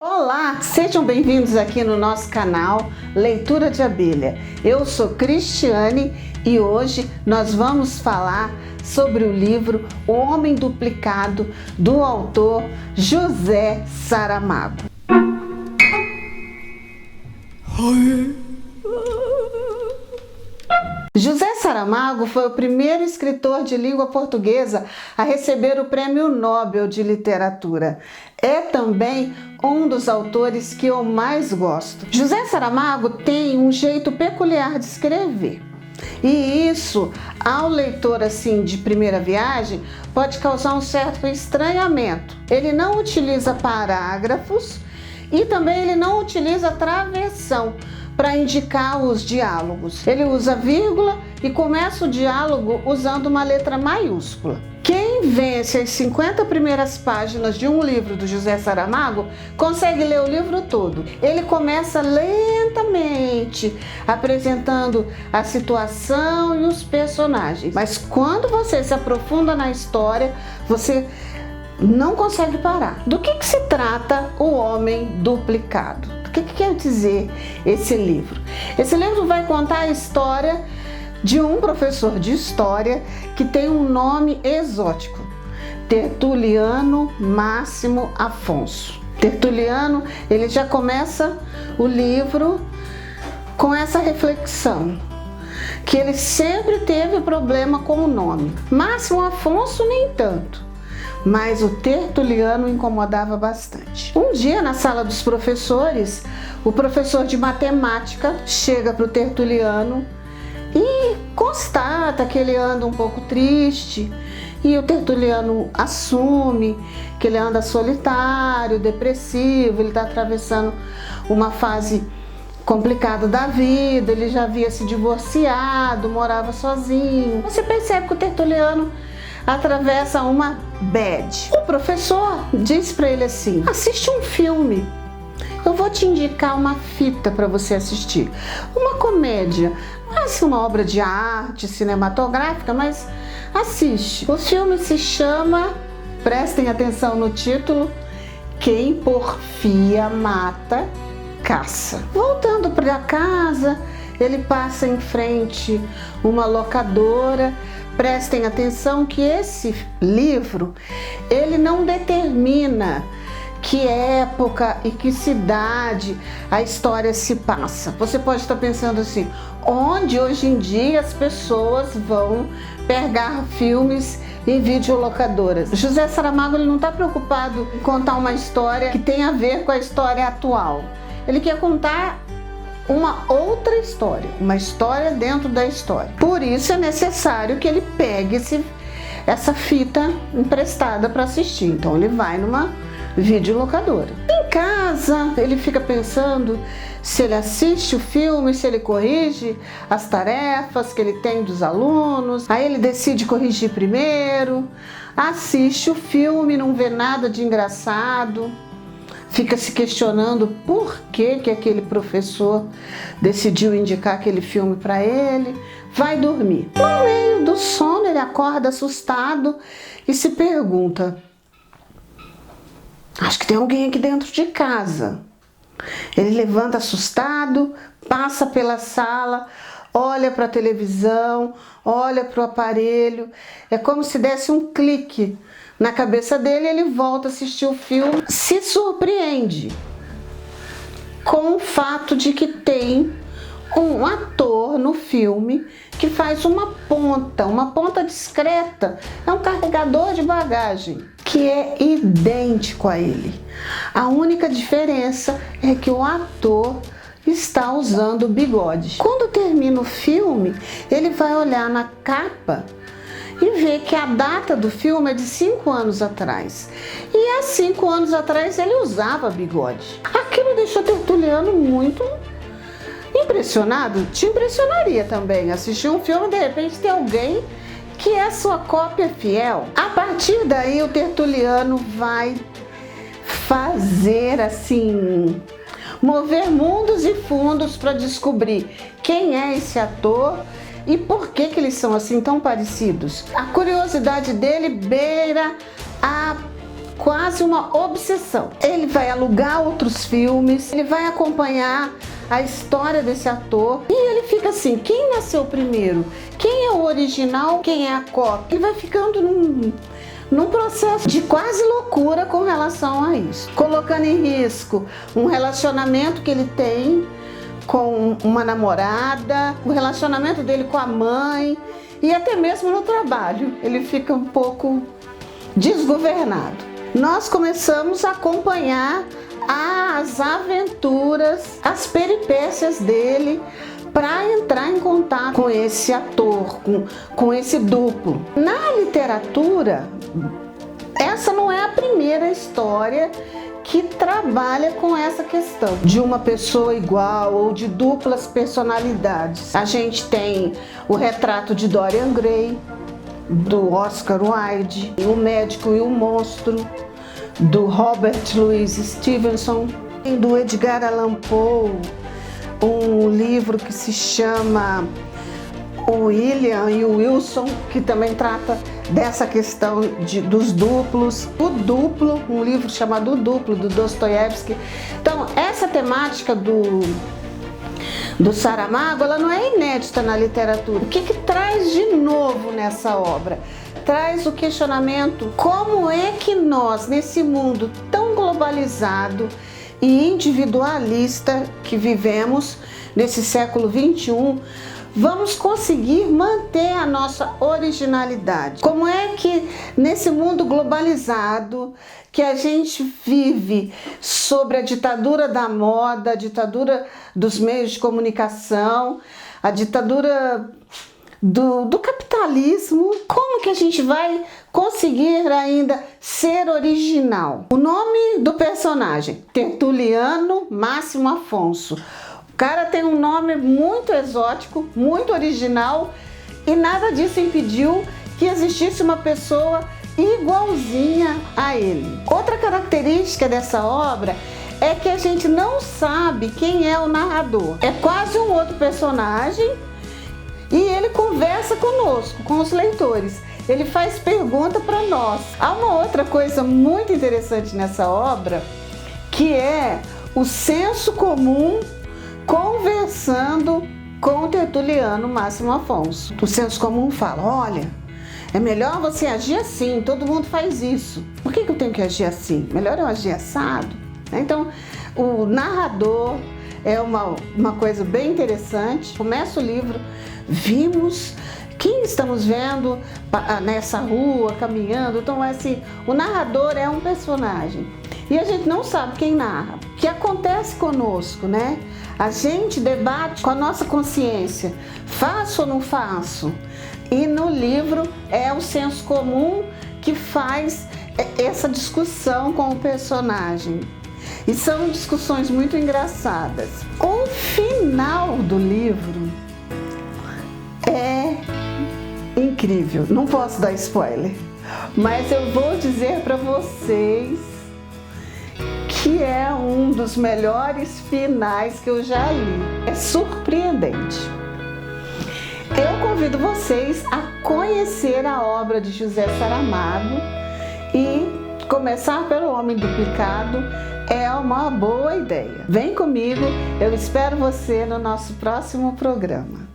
Olá, sejam bem-vindos aqui no nosso canal Leitura de Abelha. Eu sou Cristiane e hoje nós vamos falar sobre o livro O Homem Duplicado, do autor José Saramago. José Saramago foi o primeiro escritor de língua portuguesa a receber o Prêmio Nobel de Literatura. É também um dos autores que eu mais gosto. José Saramago tem um jeito peculiar de escrever. E isso, ao leitor assim de primeira viagem, pode causar um certo estranhamento. Ele não utiliza parágrafos e também ele não utiliza travessão para indicar os diálogos. Ele usa vírgula e começa o diálogo usando uma letra maiúscula. Quem vence as 50 primeiras páginas de um livro do José Saramago consegue ler o livro todo. Ele começa lentamente apresentando a situação e os personagens, mas quando você se aprofunda na história, você não consegue parar. Do que se trata O Homem Duplicado? O que quer dizer esse livro? Esse livro vai contar a história de um professor de história que tem um nome exótico, Tertuliano Máximo Afonso. Tertuliano, ele já começa o livro com essa reflexão, que ele sempre teve problema com o nome. Máximo Afonso nem tanto, mas o Tertuliano incomodava bastante. Um dia, na sala dos professores, o professor de matemática chega para o Tertuliano e constata que ele anda um pouco triste, e o Tertuliano assume que ele anda solitário, depressivo, ele está atravessando uma fase complicada da vida, ele já havia se divorciado, morava sozinho. Você percebe que o Tertuliano atravessa uma bad. O professor diz para ele assim: assiste um filme, eu vou te indicar uma fita para você assistir, uma comédia, não é assim uma obra de arte cinematográfica, mas assiste. O filme se chama, prestem atenção no título, Quem Porfia Mata, Caça. Voltando para casa, ele passa em frente uma locadora. Prestem atenção que esse livro, ele não determina que época e que cidade a história se passa. Você pode estar pensando assim, onde hoje em dia as pessoas vão pegar filmes em videolocadoras? José Saramago, ele não está preocupado em contar uma história que tem a ver com a história atual. Ele quer contar uma outra história, uma história dentro da história. Por isso é necessário que ele pegue essa fita emprestada para assistir. Então ele vai numa videolocadora. Em casa, ele fica pensando se ele assiste o filme, se ele corrige as tarefas que ele tem dos alunos. Aí ele decide corrigir primeiro, assiste o filme, não vê nada de engraçado, fica se questionando por que aquele professor decidiu indicar aquele filme para ele, vai dormir. No meio do sono, ele acorda assustado e se pergunta: acho que tem alguém aqui dentro de casa. Ele levanta assustado, passa pela sala, olha para a televisão, olha para o aparelho, é como se desse um clique na cabeça dele. Ele volta a assistir o filme, se surpreende com o fato de que tem um ator no filme que faz uma ponta discreta, é um carregador de bagagem, que é idêntico a ele. A única diferença é que o ator está usando bigode. Quando termina o filme, ele vai olhar na capa e vê que a data do filme é de 5 anos atrás. E há 5 anos atrás ele usava bigode. Aquilo deixou Tertuliano muito impressionado. Te impressionaria também assistir um filme e de repente ter alguém que é sua cópia fiel. A partir daí o Tertuliano vai fazer assim, mover mundos e fundos para descobrir quem é esse ator e por que que eles são assim tão parecidos. A curiosidade dele beira a quase uma obsessão. Ele vai alugar outros filmes, ele vai acompanhar a história desse ator e ele fica assim, quem nasceu primeiro? Quem é o original? Quem é a cópia? Ele vai ficando num processo de quase loucura com relação a isso, colocando em risco um relacionamento que ele tem com uma namorada, o relacionamento dele com a mãe e até mesmo no trabalho. Ele fica um pouco desgovernado. Nós começamos a acompanhar as aventuras, as peripécias dele para entrar em contato com esse ator, com esse duplo. Na literatura, essa não é a primeira história que trabalha com essa questão de uma pessoa igual ou de duplas personalidades. A gente tem o Retrato de Dorian Gray, do Oscar Wilde, O Médico e o Monstro, do Robert Louis Stevenson, do Edgar Allan Poe, um livro que se chama O William e o Wilson, que também trata dessa questão dos duplos. O Duplo, um livro chamado O Duplo, do Dostoiévski. Então, essa temática do Saramago, ela não é inédita na literatura. O que traz de novo nessa obra? Traz o questionamento: como é que nós, nesse mundo tão globalizado e individualista que vivemos nesse século XXI, vamos conseguir manter a nossa originalidade? Como é que nesse mundo globalizado que a gente vive sobre a ditadura da moda, a ditadura dos meios de comunicação, a ditadura do capitalismo, como que a gente vai conseguir ainda ser original? O nome do personagem, Tertuliano Máximo Afonso. O cara tem um nome muito exótico, muito original, e nada disso impediu que existisse uma pessoa igualzinha a ele. Outra característica dessa obra é que a gente não sabe quem é o narrador. É quase um outro personagem e ele conversa conosco, com os leitores. Ele faz pergunta para nós. Há uma outra coisa muito interessante nessa obra, que é o senso comum conversando com o Tertuliano Máximo Afonso. O senso comum fala: olha, é melhor você agir assim, todo mundo faz isso. Por que eu tenho que agir assim? Melhor eu agir assado. Então, o narrador é uma coisa bem interessante. Começa o livro, vimos quem estamos vendo nessa rua, caminhando. Então, assim, o narrador é um personagem e a gente não sabe quem narra. O que acontece conosco, né? A gente debate com a nossa consciência, faço ou não faço? E no livro é o senso comum que faz essa discussão com o personagem. E são discussões muito engraçadas. O final do livro é incrível. Não posso dar spoiler, mas eu vou dizer para vocês que é um dos melhores finais que eu já li. É surpreendente. Eu convido vocês a conhecer a obra de José Saramago e começar pelo Homem Duplicado é uma boa ideia. Vem comigo, eu espero você no nosso próximo programa.